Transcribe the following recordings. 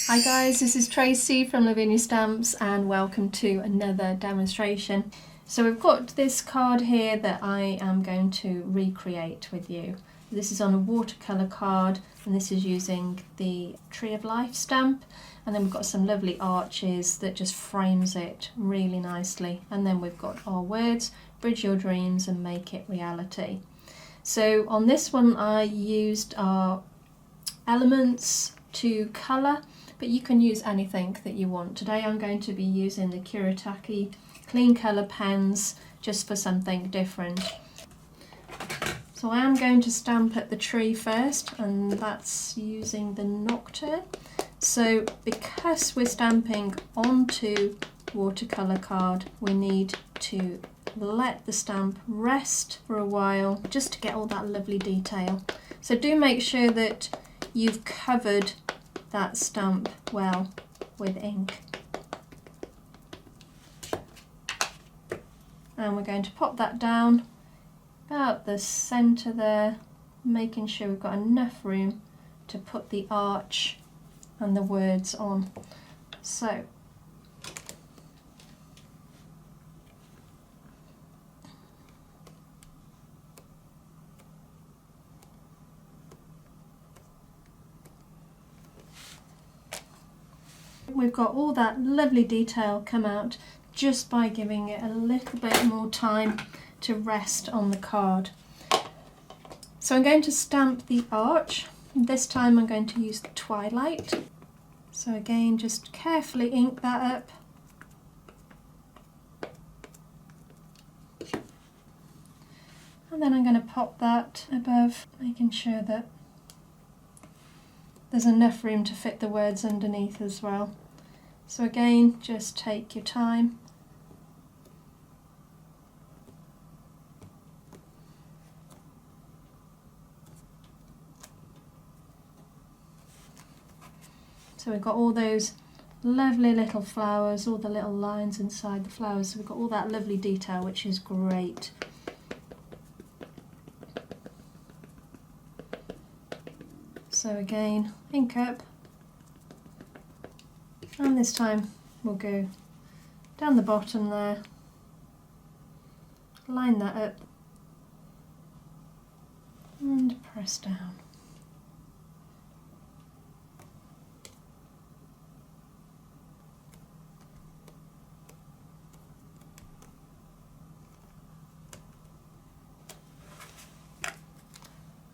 Hi guys, this is Tracy from Lavinia Stamps and welcome to another demonstration. So we've got this card here that I am going to recreate with you. This is on a watercolour card and this is using the Tree of Life stamp, and then we've got some lovely arches that just frames it really nicely, and then we've got our words, bridge your dreams and make it reality. So on this one I used our elements to colour, but you can use anything that you want. Today I'm going to be using the Kuretake Clean Colour pens just for something different. So I am going to stamp at the tree first, and that's using the Nocturne. So because we're stamping onto watercolour card, we need to let the stamp rest for a while just to get all that lovely detail. So do make sure that you've covered that stamp well with ink. And we're going to pop that down about the centre there, making sure we've got enough room to put the arch and the words on. So we've got all that lovely detail come out just by giving it a little bit more time to rest on the card. So I'm going to stamp the arch. This time I'm going to use the Twilight. So again, just carefully ink that up. And then I'm going to pop that above, making sure that there's enough room to fit the words underneath as well. So again, just take your time. So we've got all those lovely little flowers, all the little lines inside the flowers. So we've got all that lovely detail, which is great. So again, ink up, and this time we'll go down the bottom there, line that up and press down.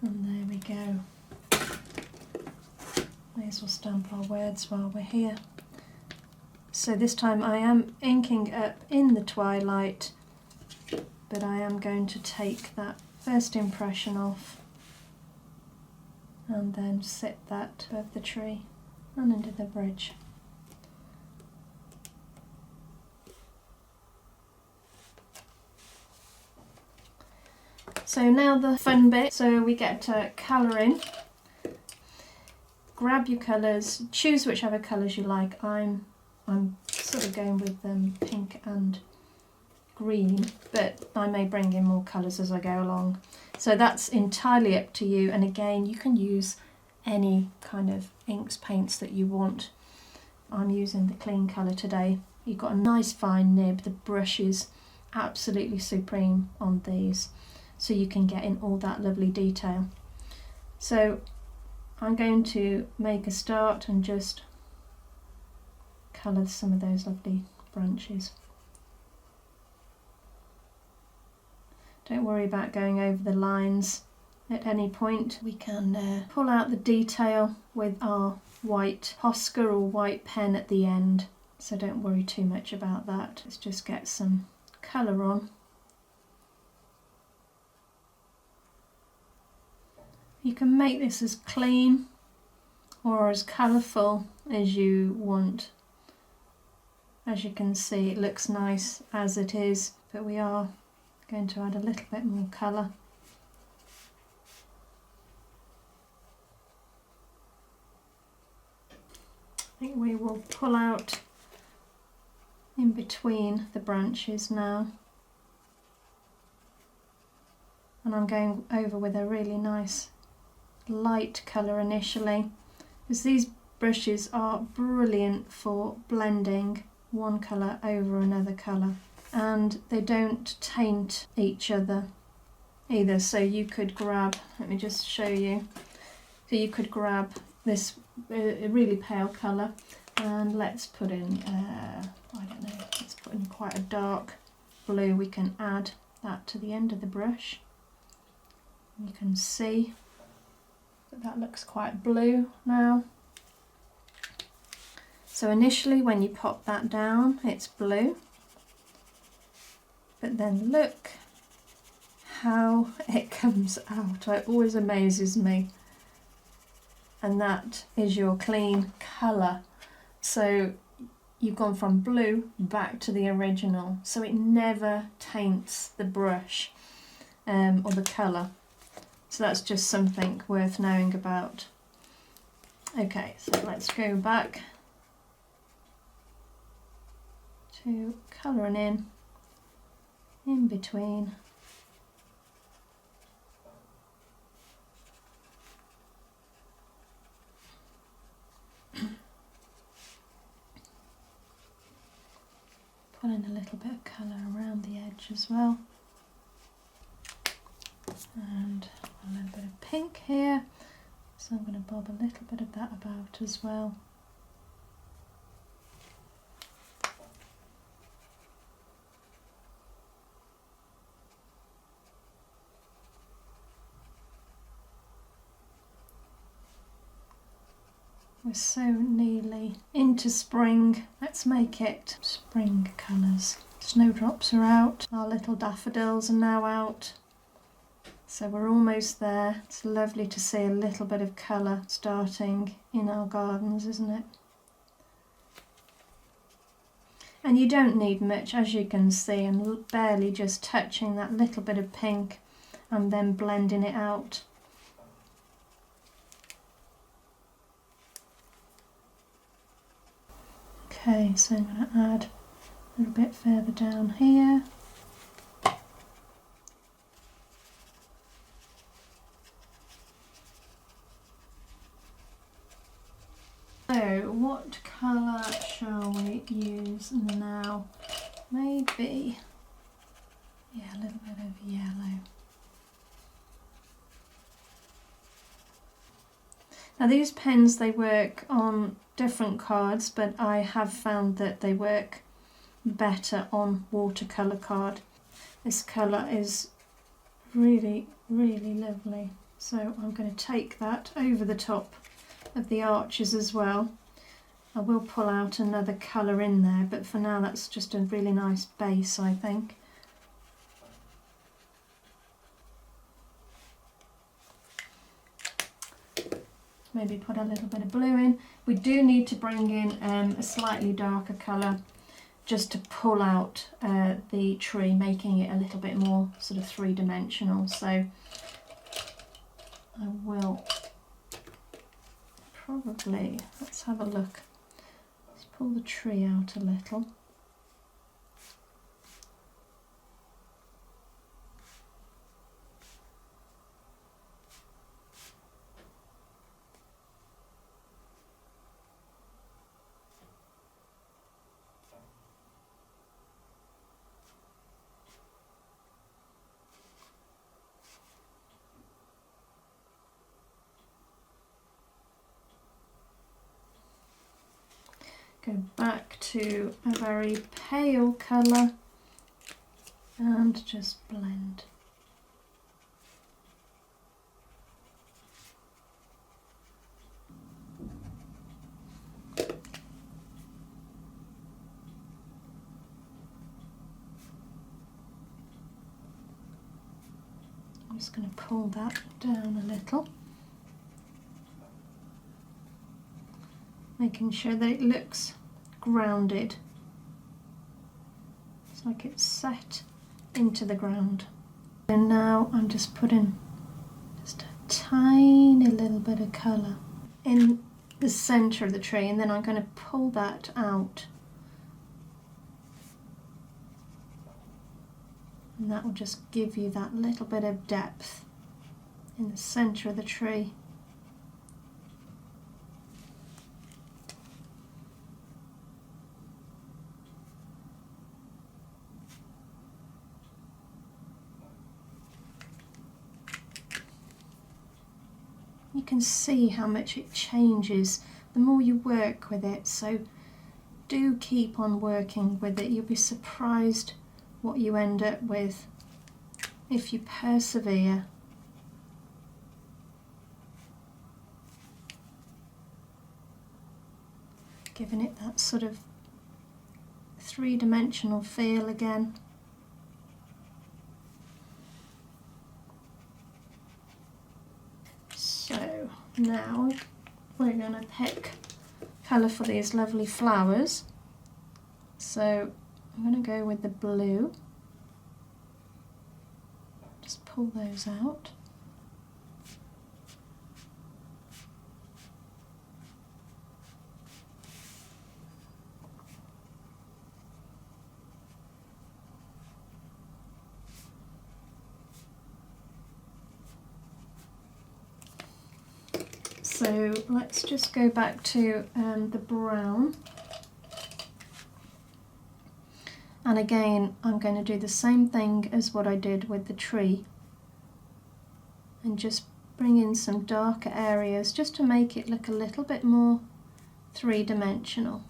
And there we go. May as well stamp our words while we're here. So this time I am inking up in the Twilight, but I am going to take that first impression off and then sit that above the tree and into the bridge. So now the fun bit, so we get to colour in. Grab your colours, choose whichever colours you like. I'm sort of going with pink and green, but I may bring in more colours as I go along. So that's entirely up to you, and again you can use any kind of inks, paints that you want. I'm using the Clean Colour today. You've got a nice fine nib, the brush is absolutely supreme on these, so you can get in all that lovely detail. So I'm going to make a start and just colour some of those lovely branches. Don't worry about going over the lines at any point. We can pull out the detail with our white Posca or white pen at the end, so don't worry too much about that. Let's just get some colour on. You can make this as clean or as colourful as you want. As you can see, it looks nice as it is, but we are going to add a little bit more colour. I think we will pull out in between the branches now. And I'm going over with a really nice light colour initially, because these brushes are brilliant for blending one colour over another colour, and they don't taint each other either. So you could grab, let me just show you, so you could grab this really pale colour, and let's put in, I don't know, let's put in quite a dark blue. We can add that to the end of the brush. You can see that that looks quite blue now. So initially when you pop that down, it's blue, but then look how it comes out. It always amazes me. And that is your clean colour. So you've gone from blue back to the original, so it never taints the brush or the colour. So that's just something worth knowing about. Okay, so let's go back to colouring in between. Put in a little bit of colour around the edge as well. And a little bit of pink here. So I'm going to bob a little bit of that about as well. We're so nearly into spring. Let's make it spring colours. Snowdrops are out. Our little daffodils are now out. So we're almost there. It's lovely to see a little bit of colour starting in our gardens, isn't it? And you don't need much, as you can see, and barely just touching that little bit of pink and then blending it out. Okay, so I'm going to add a little bit further down here. So what colour shall we use now? Maybe, yeah, a little bit of yellow. Now these pens, they work on different cards, but I have found that they work better on watercolour card. This colour is really, really lovely. So I'm going to take that over the top of the arches as well. I will pull out another colour in there, but for now that's just a really nice base, I think. Maybe put a little bit of blue in. We do need to bring in a slightly darker colour just to pull out the tree, making it a little bit more sort of three-dimensional. So I will probably, let's have a look. Let's pull the tree out a little. Go back to a very pale colour and just blend. I'm just going to pull that down a little, making sure that it looks grounded. It's like it's set into the ground. And now I'm just putting just a tiny little bit of colour in the centre of the tree, and then I'm going to pull that out. And that will just give you that little bit of depth in the centre of the tree. You can see how much it changes the more you work with it, so do keep on working with it. You'll be surprised what you end up with if you persevere. Giving it that sort of three-dimensional feel again. So now we're going to pick colour for these lovely flowers. So I'm going to go with the blue. Just pull those out. So let's just go back to the brown. And again, I'm going to do the same thing as what I did with the tree. And just bring in some darker areas just to make it look a little bit more three-dimensional.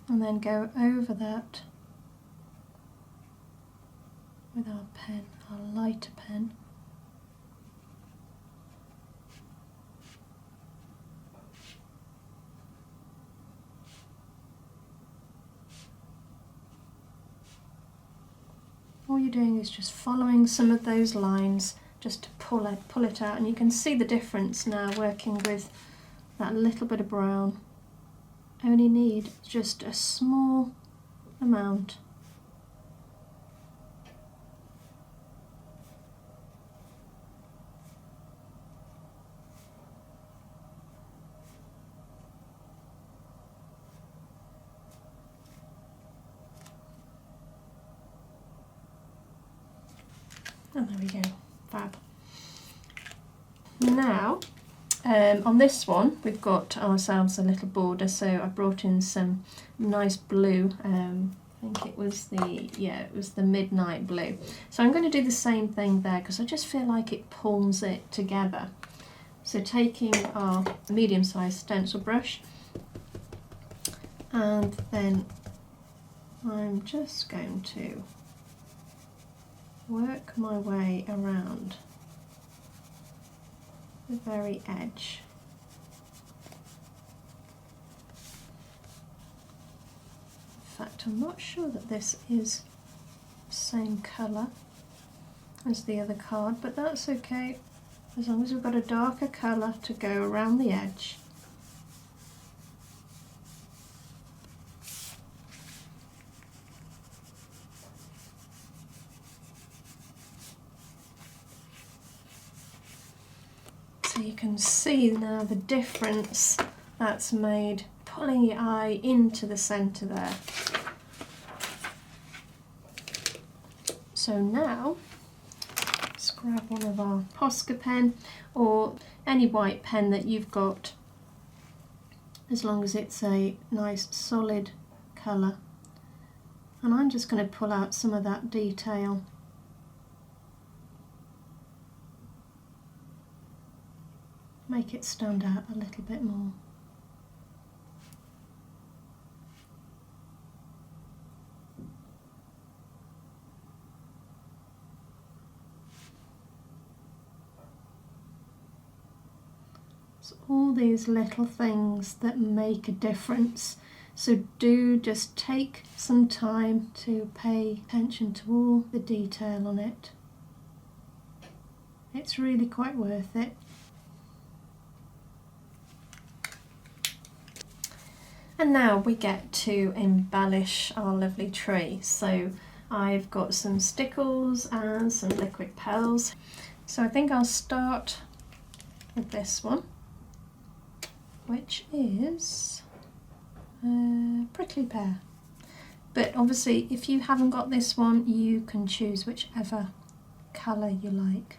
And then go over that with our pen, our lighter pen. All you're doing is just following some of those lines just to pull it out, and you can see the difference now working with that little bit of brown. Only need just a small amount. And there we go, fab. Now, on this one, we've got ourselves a little border, so I brought in some nice blue. I think it was the midnight blue. So I'm going to do the same thing there because I just feel like it pulls it together. So taking our medium-sized stencil brush, and then I'm just going to work my way around the very edge. In fact, I'm not sure that this is the same colour as the other card, but that's okay, as long as we've got a darker colour to go around the edge. So you can see now the difference that's made, pulling your eye into the centre there. So now, let's grab one of our Posca pen or any white pen that you've got, as long as it's a nice solid colour. And I'm just going to pull out some of that detail. Make it stand out a little bit more. It's all these little things that make a difference. So do just take some time to pay attention to all the detail on it. It's really quite worth it. And now we get to embellish our lovely tree. So I've got some stickles and some liquid pearls. So I think I'll start with this one, which is prickly pear. But obviously if you haven't got this one, you can choose whichever colour you like.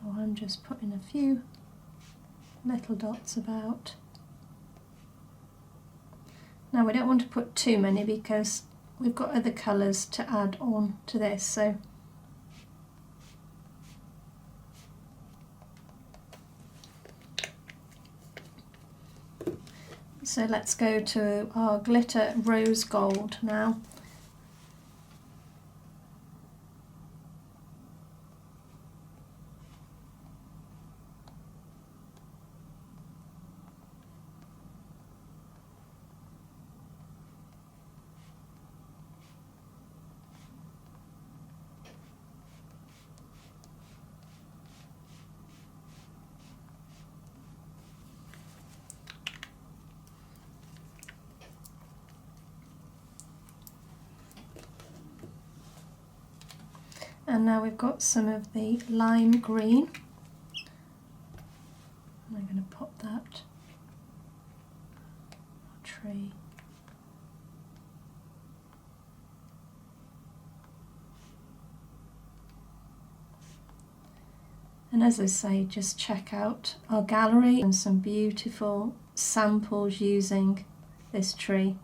Oh, I'm just putting a few little dots about. Now we don't want to put too many because we've got other colours to add on to this, so let's go to our glitter rose gold now. And now we've got some of the lime green. I'm going to pop that tree. And as I say, just check out our gallery and some beautiful samples using this tree.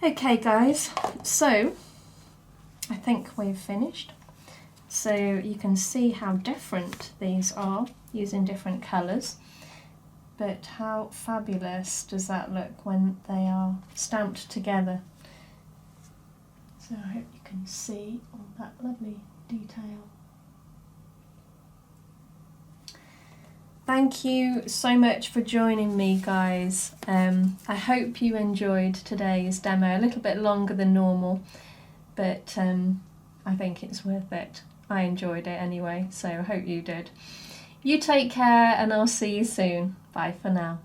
Okay guys, so I think we've finished. So you can see how different these are using different colours, but how fabulous does that look when they are stamped together. So I hope you can see all that lovely detail. Thank you so much for joining me, guys. I hope you enjoyed today's demo, a little bit longer than normal, but I think it's worth it. I enjoyed it anyway, so I hope you did. You take care and I'll see you soon. Bye for now.